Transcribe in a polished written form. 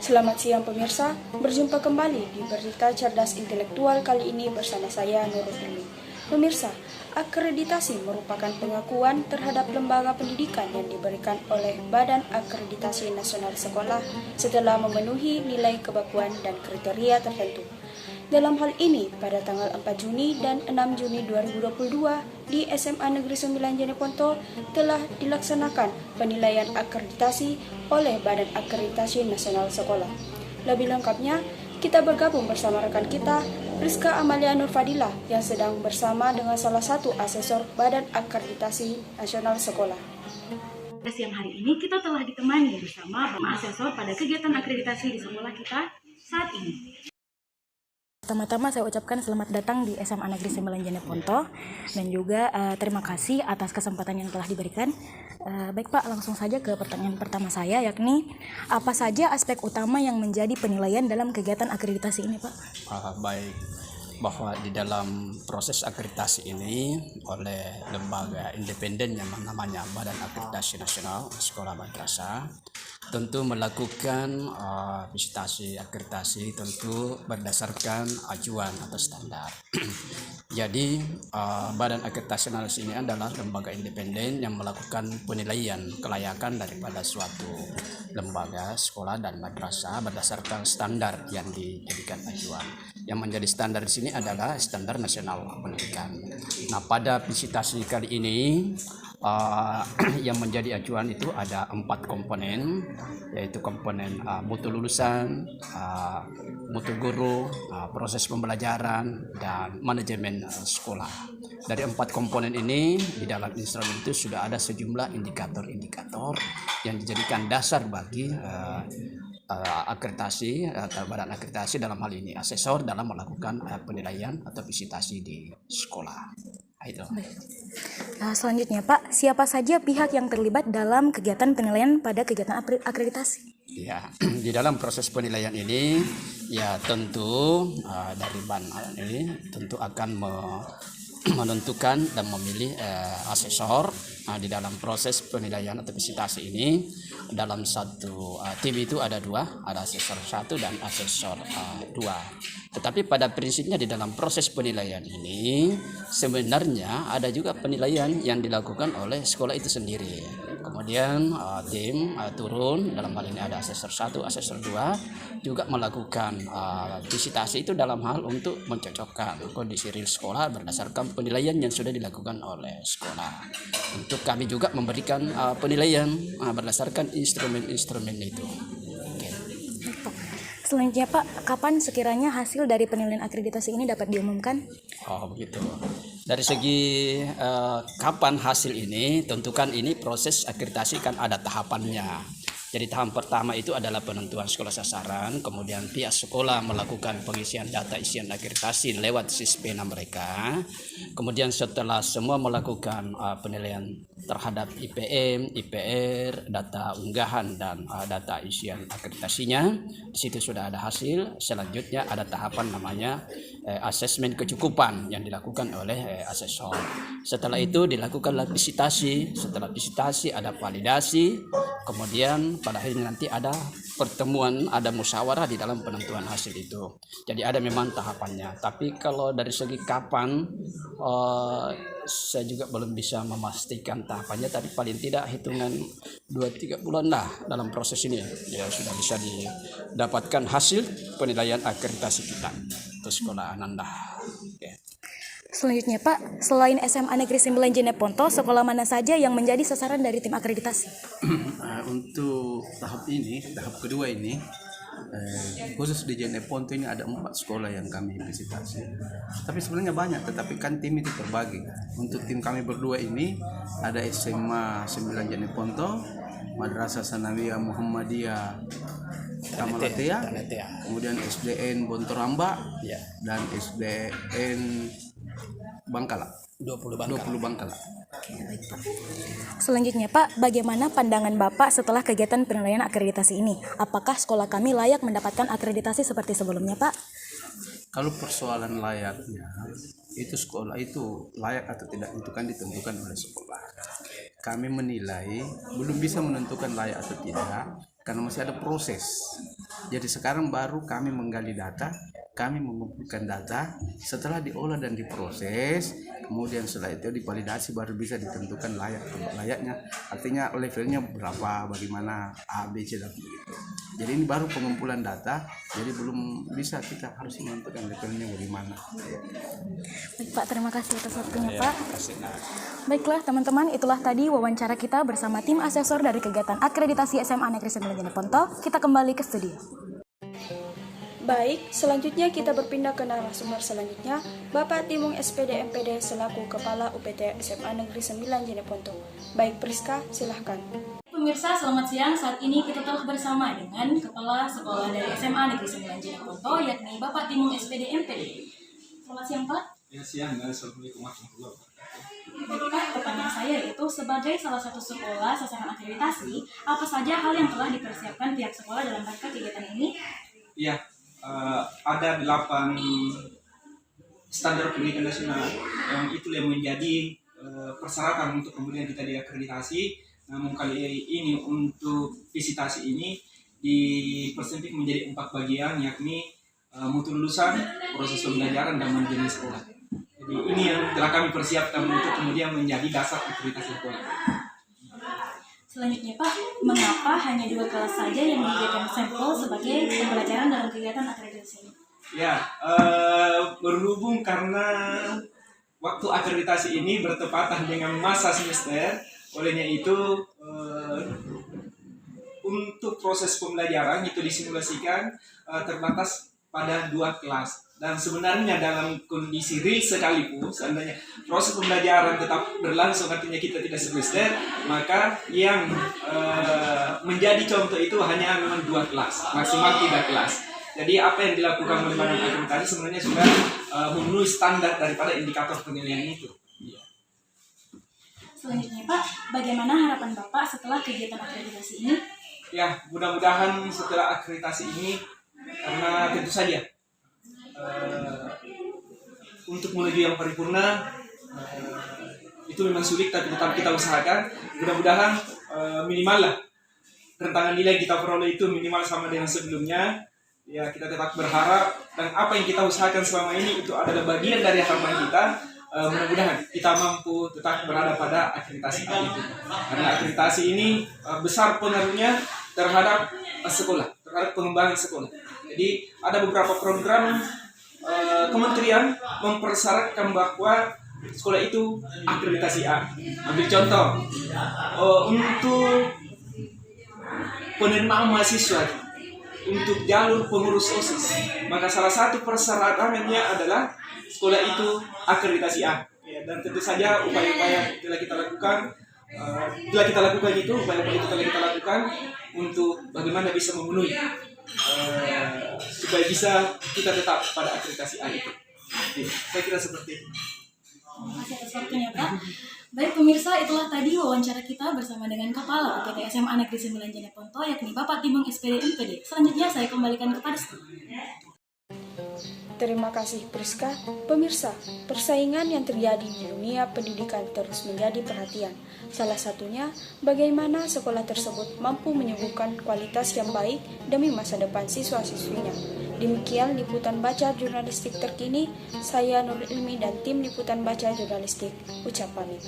Selamat siang pemirsa, berjumpa kembali di Berita Cerdas Intelektual kali ini bersama saya Nurul Ilmi. Pemirsa, akreditasi merupakan pengakuan terhadap lembaga pendidikan yang diberikan oleh Badan Akreditasi Nasional Sekolah setelah memenuhi nilai kebakuan dan kriteria tertentu. Dalam hal ini, pada tanggal 4 Juni dan 6 Juni 2022 di SMA Negeri 9 Jeneponto telah dilaksanakan penilaian akreditasi oleh Badan Akreditasi Nasional Sekolah. Lebih lengkapnya, kita bergabung bersama rekan kita, Rizka Amalia Nur Fadilah, yang sedang bersama dengan salah satu asesor Badan Akreditasi Nasional Sekolah. Siang hari ini kita telah ditemani bersama asesor pada kegiatan akreditasi di sekolah kita saat ini. Pertama-tama saya ucapkan selamat datang di SMA Negeri 9 Jeneponto dan juga terima kasih atas kesempatan yang telah diberikan. Baik Pak, langsung saja ke pertanyaan pertama saya, yakni apa saja aspek utama yang menjadi penilaian dalam kegiatan akreditasi ini Pak? Baik, bahwa di dalam proses akreditasi ini oleh lembaga independen yang namanya Badan Akreditasi Nasional Sekolah Madrasah tentu melakukan visitasi akreditasi tentu berdasarkan acuan atau standar. Jadi Badan Akreditasi Nasional ini adalah lembaga independen yang melakukan penilaian kelayakan daripada suatu lembaga sekolah dan madrasah berdasarkan standar yang dijadikan acuan. Yang menjadi standar di sini adalah standar nasional pendidikan. Nah, pada visitasi kali ini yang menjadi acuan itu ada 4 komponen, yaitu komponen mutu lulusan, mutu guru, proses pembelajaran, dan manajemen sekolah. Dari 4 komponen ini, di dalam instrumen itu sudah ada sejumlah indikator-indikator yang dijadikan dasar bagi akreditasi atau badan akreditasi dalam hal ini asesor dalam melakukan penilaian atau visitasi di sekolah. Itu. Nah, selanjutnya Pak, siapa saja pihak yang terlibat dalam kegiatan penilaian pada kegiatan akreditasi? Ya, di dalam proses penilaian ini ya tentu dari BAN ini tentu akan menentukan dan memilih asesor. Di dalam proses penilaian atau visitasi ini dalam satu tim itu ada 2, ada asesor 1 dan asesor 2. Tetapi pada prinsipnya di dalam proses penilaian ini sebenarnya ada juga penilaian yang dilakukan oleh sekolah itu sendiri. Kemudian tim turun, dalam hal ini ada asesor 1, asesor 2 juga melakukan visitasi itu dalam hal untuk mencocokkan kondisi real sekolah berdasarkan penilaian yang sudah dilakukan oleh sekolah. Untuk kami juga memberikan penilaian berdasarkan instrumen-instrumen itu. Okay. Selanjutnya Pak, kapan sekiranya hasil dari penilaian akreditasi ini dapat diumumkan? Oh begitu. Dari segi kapan hasil ini, tentu kan ini proses akreditasi kan ada tahapannya. Jadi tahap pertama itu adalah penentuan sekolah sasaran, kemudian pihak sekolah melakukan pengisian data isian akreditasi lewat SISPENA mereka. Kemudian setelah semua melakukan penilaian terhadap IPM, IPR, data unggahan dan data isian akreditasinya, di situ sudah ada hasil. Selanjutnya ada tahapan namanya asesmen kecukupan yang dilakukan oleh asesor. Setelah itu dilakukanlah visitasi. Setelah visitasi ada validasi. Kemudian pada akhirnya nanti ada pertemuan, ada musyawarah di dalam penentuan hasil itu. Jadi ada memang tahapannya. Tapi kalau dari segi kapan, saya juga belum bisa memastikan tahapannya. Tapi paling tidak hitungan 2-3 bulan lah dalam proses ini. Ya sudah bisa didapatkan hasil penilaian akreditasi kita untuk sekolah Ananda. Okay. Selanjutnya Pak, selain SMA Negeri 9 Jeneponto, sekolah mana saja yang menjadi sasaran dari tim akreditasi? Untuk tahap kedua ini, khusus di Jeneponto ini ada 4 sekolah yang kami visitasi. Tapi sebenarnya banyak, tetapi kan tim itu terbagi. Untuk tim kami berdua ini ada SMA 9 Jeneponto, Madrasah Sanawiyah Muhammadiyah Tamalatea, kemudian SDN Bontoramba, dan SDN Bangkala. 20 Bangkala. Selanjutnya Pak, bagaimana pandangan Bapak setelah kegiatan penilaian akreditasi ini? Apakah sekolah kami layak mendapatkan akreditasi seperti sebelumnya Pak? Kalau persoalan layaknya, itu sekolah itu layak atau tidak itu kan ditentukan oleh sekolah. Kami menilai belum bisa menentukan layak atau tidak karena masih ada proses. Jadi sekarang baru kami menggali data, kami mengumpulkan data, setelah diolah dan diproses, kemudian setelah itu divalidasi baru bisa ditentukan layak atau layaknya. Artinya levelnya berapa, bagaimana A, B, C dan begitu. Jadi ini baru pengumpulan data, jadi belum bisa kita harus menentukan levelnya bagaimana. Baik Pak, terima kasih atas waktunya Pak. Baiklah teman-teman, itulah tadi wawancara kita bersama tim asesor dari kegiatan akreditasi SMA Negeri 9 Jeneponto. Kita kembali ke studio. Baik, selanjutnya kita berpindah ke narasumber selanjutnya, Bapak Timung SPD MPD selaku Kepala UPT SMA Negeri 9 Jeneponto. Baik Priska, silahkan. Pemirsa, selamat siang. Saat ini kita telah bersama dengan Kepala Sekolah dari SMA Negeri 9 Jeneponto, yakni Bapak Timung SPD MPD. Selamat siang Pak. Ya siang, Assalamualaikum warahmatullahi wabarakatuh. Baiklah, pertanyaan saya yaitu sebagai salah satu sekolah sasaran akreditasi, apa saja hal yang telah dipersiapkan pihak sekolah dalam rangka kegiatan ini? Ya, ada 8 standar pendidikan nasional yang itu yang menjadi persyaratan untuk kemudian kita diakreditasi. Namun kali ini untuk visitasi ini dipersempit menjadi 4 bagian, yakni mutu lulusan, proses pembelajaran, dan manajemen sekolah. Jadi ini yang telah kami persiapkan untuk kemudian menjadi dasar akreditasi sekolah. Selanjutnya Pak, mengapa hanya 2 kelas saja yang dijadikan sampel sebagai pembelajaran dalam kegiatan akreditasi ini? Ya, berhubung karena waktu akreditasi ini bertepatan dengan masa semester, olehnya itu untuk proses pembelajaran itu disimulasikan terbatas pada 2 kelas. Dan sebenarnya dalam kondisi real sekalipun, seandainya proses pembelajaran tetap berlangsung, artinya kita tidak semester, maka yang menjadi contoh itu hanya memang 2 kelas, maksimal 3 kelas. Jadi apa yang dilakukan oleh Badan Akreditasi sebenarnya sudah memenuhi standar daripada indikator penilaian itu. Selanjutnya Pak, bagaimana harapan Bapak setelah kegiatan akreditasi ini? Ya, mudah-mudahan setelah akreditasi ini, karena tentu saja untuk menuju yang paripurna itu memang sulit, tapi tetap kita usahakan. Mudah-mudahan minimal lah rentangan nilai kita peroleh itu minimal sama dengan sebelumnya. Ya, kita tetap berharap, dan apa yang kita usahakan selama ini itu adalah bagian dari harapan kita. Mudah-mudahan kita mampu tetap berada pada akreditasi itu, karena akreditasi ini besar pengaruhnya terhadap sekolah, terhadap pengembangan sekolah. Jadi ada beberapa program kementerian mempersyaratkan bahwa sekolah itu akreditasi A. Ambil contoh, untuk penerimaan mahasiswa untuk jalur pengurus OSIS, maka salah satu persyaratannya adalah sekolah itu akreditasi A. Ya, dan tentu saja upaya-upaya telah kita lakukan, upaya-upaya itu telah kita lakukan untuk bagaimana bisa memenuhi supaya bisa kita tetap pada akreditasi A itu. Saya kira seperti itu. Terima kasih atas waktunya Pak. Baik pemirsa, itulah tadi wawancara kita bersama dengan Kepala UPT SMA Negeri 9 Jeneponto, yakni Bapak Timung SPD MPD. Selanjutnya saya kembalikan kepada studio. Terima kasih Priska. Pemirsa, persaingan yang terjadi di dunia pendidikan terus menjadi perhatian. Salah satunya, bagaimana sekolah tersebut mampu menyuguhkan kualitas yang baik demi masa depan siswa-siswinya. Demikian liputan baca jurnalistik terkini. Saya Nurul Ilmi dan tim liputan baca jurnalistik ucap pamit.